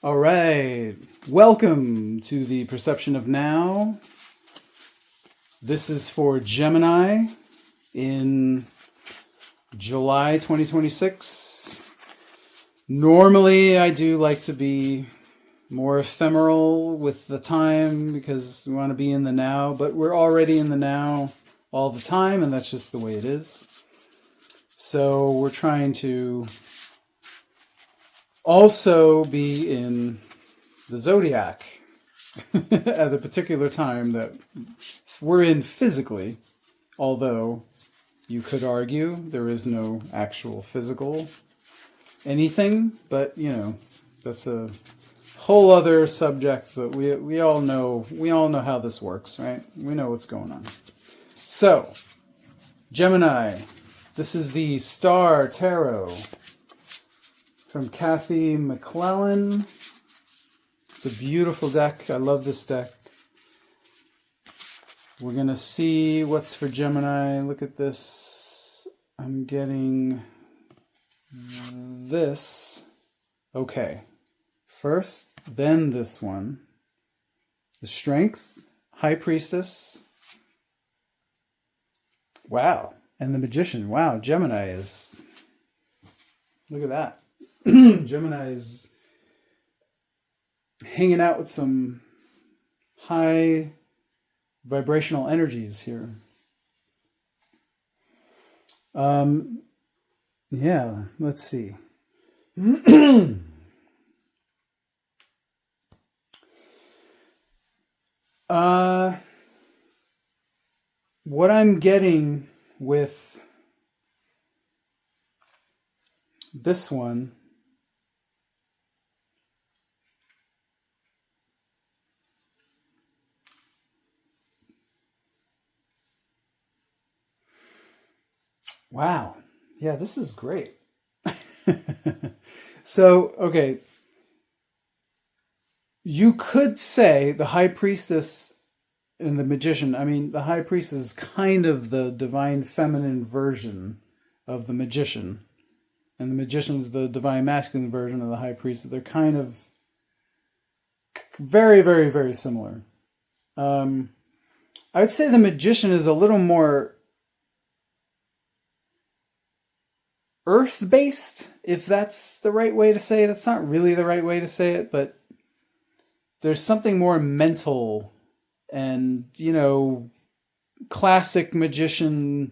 All right. Welcome to the Perception of Now. This is for Gemini in July 2026. Normally, I do like to be more ephemeral with the time because we want to be in the now, but we're already in the now all the time, and that's just the way it is. So we're trying to also be in the zodiac at a particular time that we're in physically, although you could argue there is no actual physical anything, but that's a whole other subject. But we all know how this works, right? We know what's going on. So Gemini, this is the Star Tarot from Kathy McClellan. It's a beautiful deck. I love this deck. We're going to see what's for Gemini. Look at this. I'm getting this. Okay. First, then this one. The Strength, High Priestess. Wow. And the Magician. Wow, Gemini is... Look at that. Gemini is hanging out with some high vibrational energies here. Yeah, let's see. What I'm getting with this one wow. Yeah, this is great. So, okay. You could say the High Priestess and the Magician. I mean, the High Priestess is kind of the divine feminine version of the Magician. And the Magician is the divine masculine version of the High Priestess. They're kind of very, very, very similar. I would say the Magician is a little more earth-based, if that's the right way to say it. It's not really the right way to say it, but there's something more mental and, classic magician.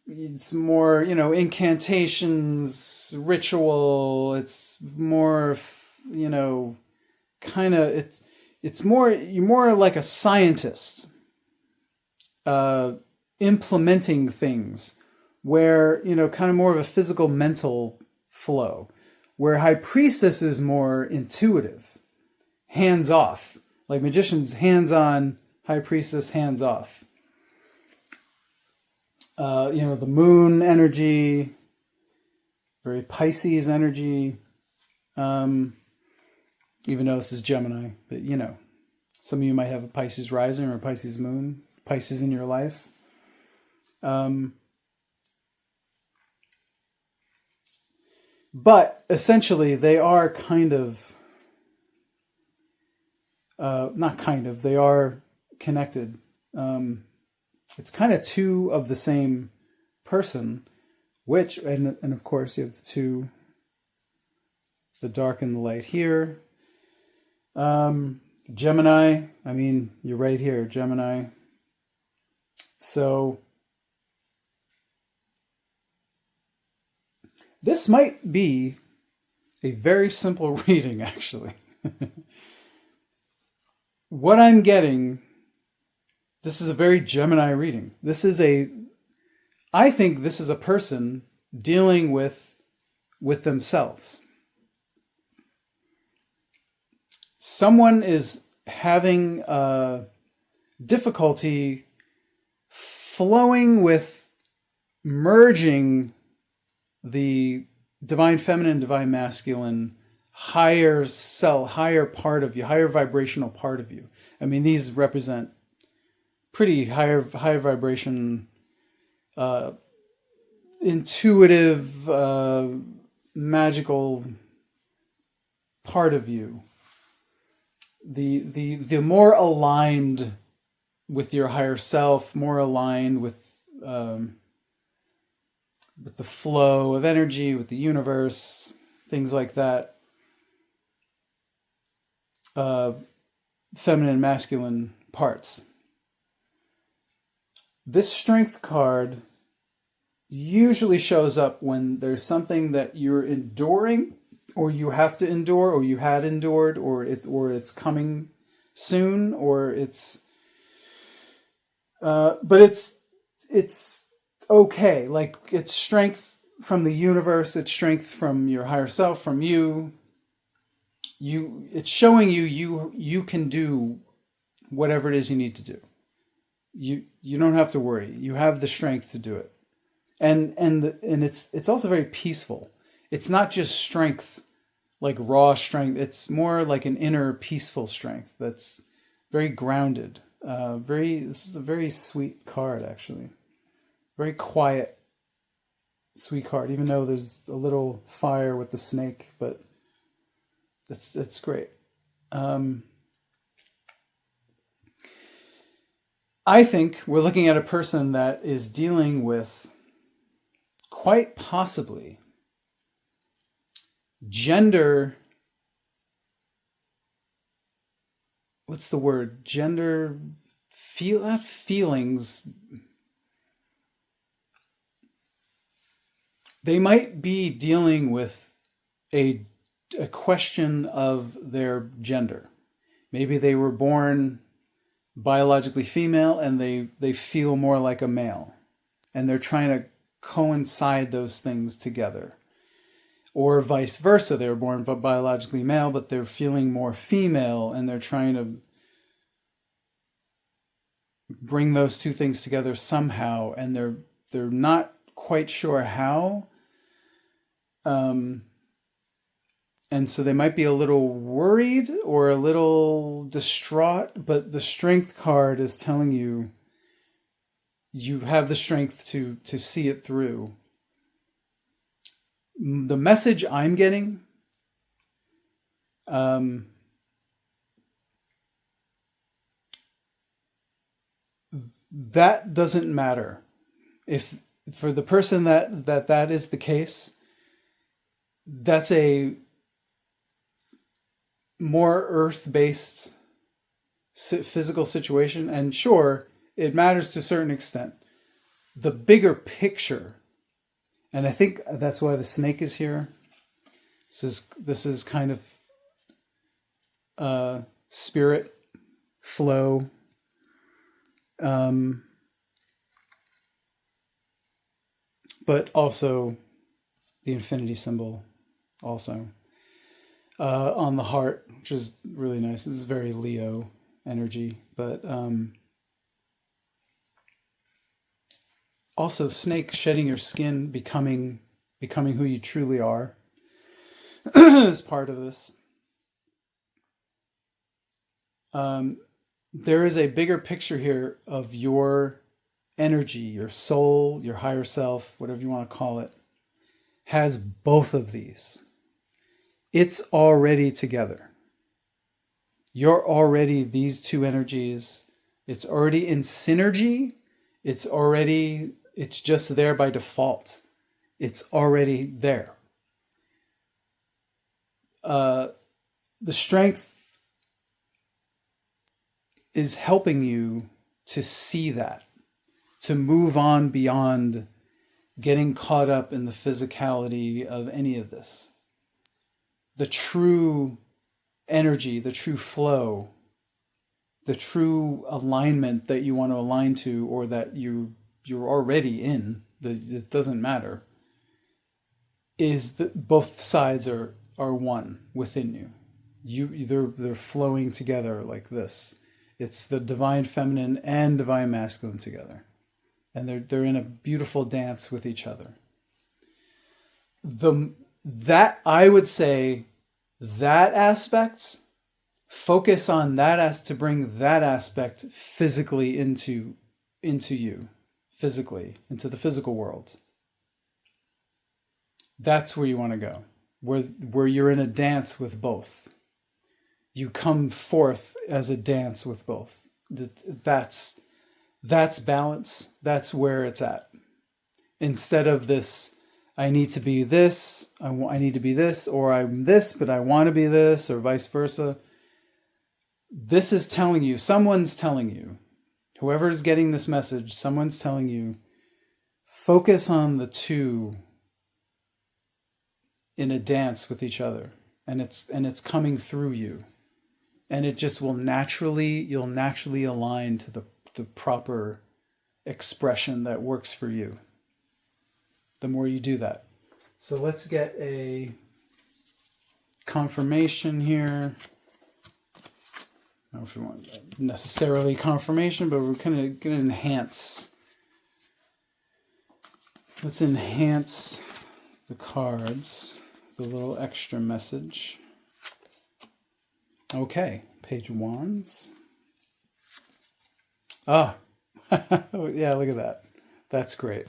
It's more, incantations, ritual. It's more, kind of, it's more, you're more like a scientist, implementing things where, kind of more of a physical mental flow, where High Priestess is more intuitive, hands off. Like Magician's hands on, High Priestess hands off. The moon energy, very Pisces energy, even though this is Gemini, but some of you might have a Pisces rising or a Pisces moon, Pisces in your life. But essentially they are kind of, they are connected. It's kind of two of the same person, and of course you have the dark and the light here. Gemini, I mean, you're right here, Gemini. So this might be a very simple reading, actually. What I'm getting, this is a very Gemini reading. I think this is a person dealing with themselves. Someone is having difficulty flowing with merging the divine feminine, divine masculine, higher self, higher part of you, higher vibrational part of you. I mean, these represent pretty higher vibration, intuitive, magical part of you, the more aligned with your higher self, more aligned with the flow of energy, with the universe, things like that. Feminine and masculine parts. This strength card usually shows up when there's something that you're enduring, or you have to endure, or you had endured, or it's coming soon, or it's but it's okay. Like, it's strength from the universe, it's strength from your higher self, from you. It's showing you can do whatever it is you need to do. You don't have to worry. You have the strength to do it. And it's also very peaceful. It's not just strength, like raw strength. It's more like an inner peaceful strength that's very grounded. This is a very sweet card, actually. Very quiet, sweet card, even though there's a little fire with the snake, but that's great. I think we're looking at a person that is dealing with, quite possibly, gender. What's the word? Gender. Not feelings. They might be dealing with a question of their gender. Maybe they were born biologically female and they feel more like a male, and they're trying to coincide those things together. Or vice versa, they were born biologically male but they're feeling more female, and they're trying to bring those two things together somehow, and they're not quite sure how. And so they might be a little worried or a little distraught, but the strength card is telling you you have the strength to see it through. The message I'm getting, that doesn't matter. If for the person that is the case, that's a more earth-based physical situation, and sure, it matters to a certain extent. The bigger picture, and I think that's why the snake is here. This is kind of spirit flow. But also the infinity symbol also. On the heart, which is really nice. This is very Leo energy, but also snake, shedding your skin, becoming who you truly are is part of this. There is a bigger picture here of your energy, your soul, your higher self, whatever you want to call it, has both of these. It's already together. You're already these two energies. It's already in synergy. It's just there by default. It's already there. The strength is helping you to see that, to move on beyond getting caught up in the physicality of any of this. The true energy, the true flow, the true alignment that you want to align to, or that you're already in, it doesn't matter, is that both sides are one within you. They're flowing together like this. It's the divine feminine and divine masculine together, and they're in a beautiful dance with each other. That I would say, that aspect, focus on that to bring that aspect physically into you, physically into the physical world. That's where you want to go. where you're in a dance with both. You come forth as a dance with both. That's balance. That's where it's at. Instead of this, I need to be this, I need to be this, or I'm this, but I want to be this, or vice versa. This is telling you, someone's telling you, whoever is getting this message, someone's telling you, focus on the two in a dance with each other, and it's coming through you, and it just will you'll naturally align to the proper expression that works for you the more you do that. So let's get a confirmation here. I don't know if we want necessarily confirmation, but we're kind of going to enhance. Let's enhance the cards, the little extra message. Okay, Page of Wands. Ah, yeah, look at that. That's great.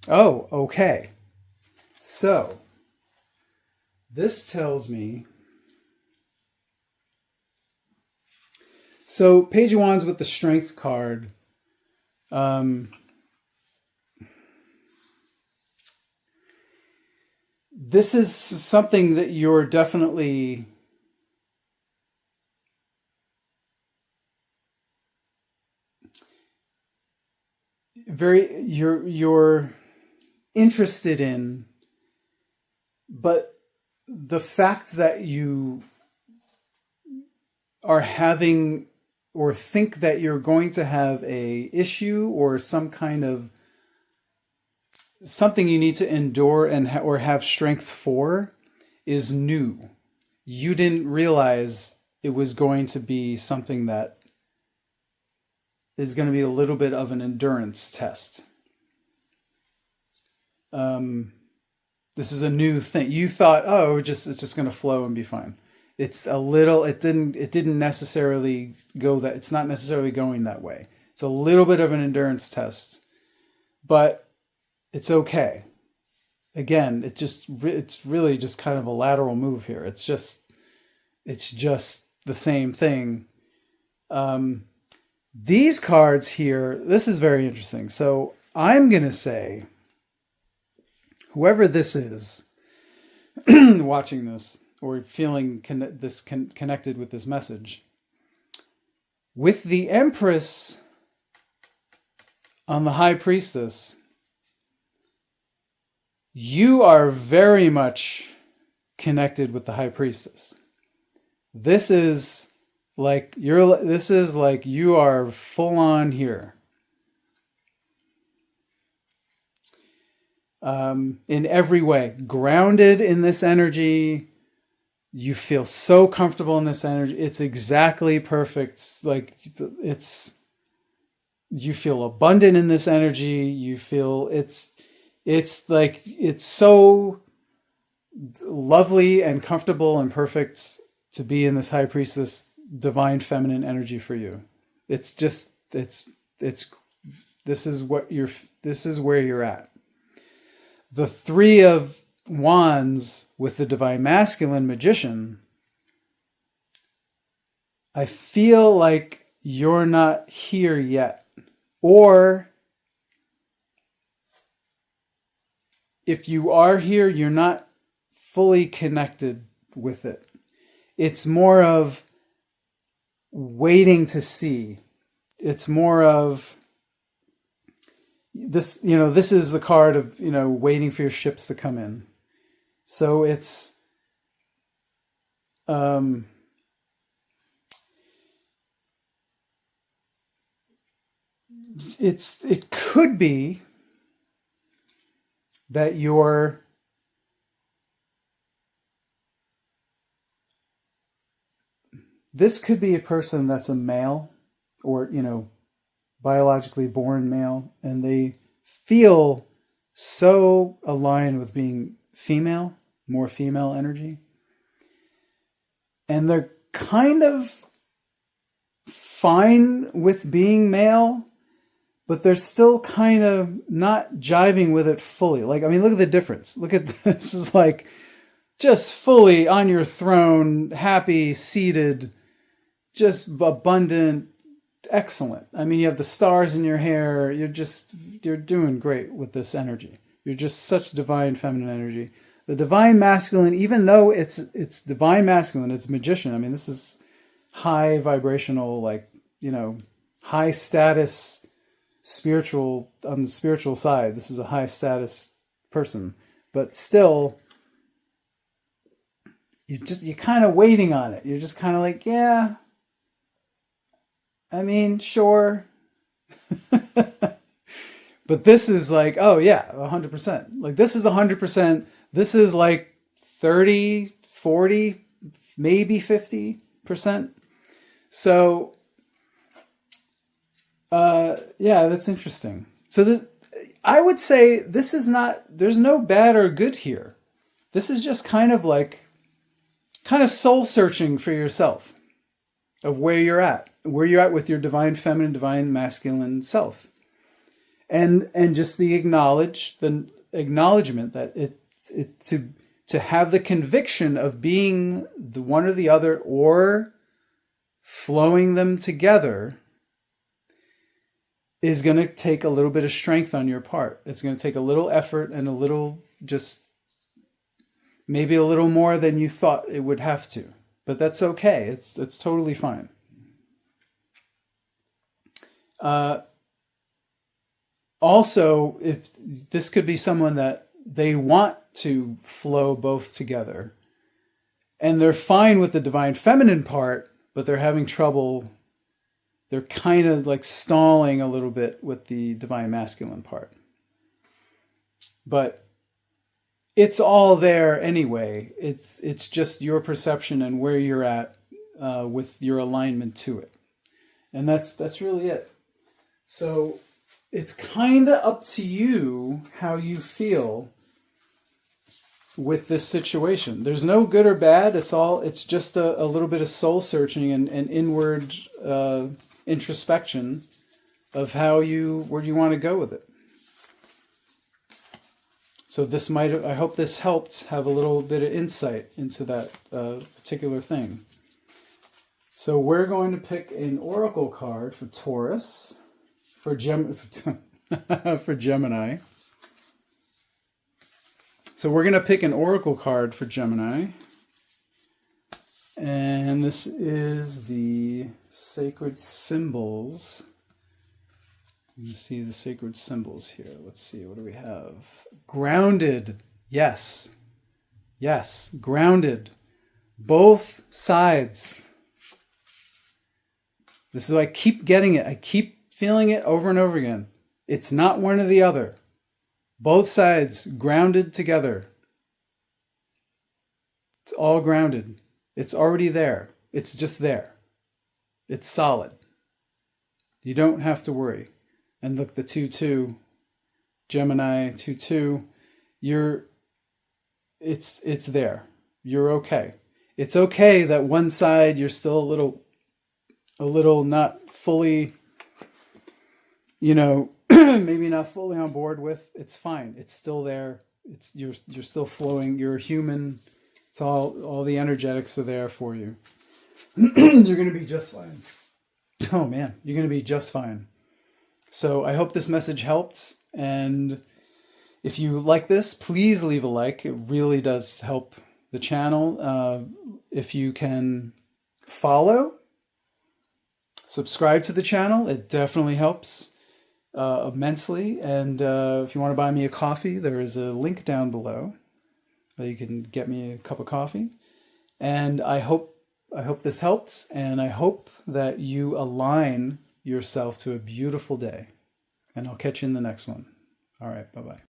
Oh, okay. So, this tells me... So, Page of Wands with the Strength card. This is something that you're definitely... you're interested in, but the fact that you are having or think that you're going to have a issue or some kind of something you need to endure and or have strength for is new. You didn't realize it was going to be something that is going to be a little bit of an endurance test. This is a new thing. You thought, oh, it's just going to flow and be fine. It's a little, it didn't necessarily go that, it's not necessarily going that way. It's a little bit of an endurance test, but it's okay. Again, it's really just kind of a lateral move here. It's just the same thing. These cards here, this is very interesting. So I'm going to say, whoever this is watching this or feeling connected with this message, with the Empress on the High Priestess, you are very much connected with the High Priestess. This is like you are full on here. In every way, grounded in this energy. You feel so comfortable in this energy. It's exactly perfect. You feel abundant in this energy. You feel it's so lovely and comfortable and perfect to be in this High Priestess divine feminine energy for you. This is where you're at. The Three of Wands with the Divine Masculine Magician, I feel like you're not here yet. Or if you are here, you're not fully connected with it. It's more of waiting to see. It's more of this, this is the card of, waiting for your ships to come in. So it could be that this could be a person that's a male or, biologically born male, and they feel so aligned with being female, more female energy. And they're kind of fine with being male, but they're still kind of not jiving with it fully. Like, I mean, look at the difference. Look at this. Is like just fully on your throne, happy, seated, just abundant, excellent. I mean, you have the stars in your hair. You're doing great with this energy. You're just such divine feminine energy. The divine masculine, even though it's divine masculine, it's magician. I mean, this is high vibrational, like, high status spiritual, on the spiritual side. This is a high status person, but still you're kind of waiting on it. You're just kind of like, yeah, I mean, sure. But this is like, oh yeah, 100%. Like, this is 100%. This is like 30, 40, maybe 50%. So, yeah, that's interesting. So I would say this is not, there's no bad or good here. This is just kind of soul searching for yourself of where you're at with your divine feminine, divine masculine self. And just the acknowledgement that to have the conviction of being the one or the other, or flowing them together, is going to take a little bit of strength on your part. It's going to take a little effort and a little, just maybe a little more than you thought it would have to. But that's okay. It's totally fine. Also, if this could be someone that they want to flow both together, and they're fine with the divine feminine part, but they're having trouble. They're kind of like stalling a little bit with the divine masculine part. But it's all there anyway. It's just your perception and where you're at with your alignment to it. And that's really it. So it's kind of up to you how you feel with this situation. There's no good or bad. It's just a little bit of soul searching and inward introspection of where you want to go with it. So I hope this helped have a little bit of insight into that particular thing. So we're going to pick an oracle card for Taurus, for Gemini. So we're going to pick an oracle card for Gemini. And this is the sacred symbols. You see the sacred symbols here. Let's see, what do we have? Grounded. Yes. Yes, grounded. Both sides. This is why I keep getting it. I keep feeling it over and over again. It's not one or the other. Both sides grounded together. It's all grounded. It's already there. It's just there. It's solid. You don't have to worry. And look, the 2-2, Gemini 2-2, it's there. You're okay. It's okay that one side you're still a little not fully, maybe not fully on board with. It's fine. It's still there. You're still flowing. You're human. It's all the energetics are there for you. You're going to be just fine. Oh man, you're going to be just fine. So I hope this message helped. And if you like this, please leave a like. It really does help the channel. If you can follow, subscribe to the channel, it definitely helps immensely. And if you want to buy me a coffee, there is a link down below. You can get me a cup of coffee. And I hope this helps, and I hope that you align yourself to a beautiful day. And I'll catch you in the next one. All right, bye-bye.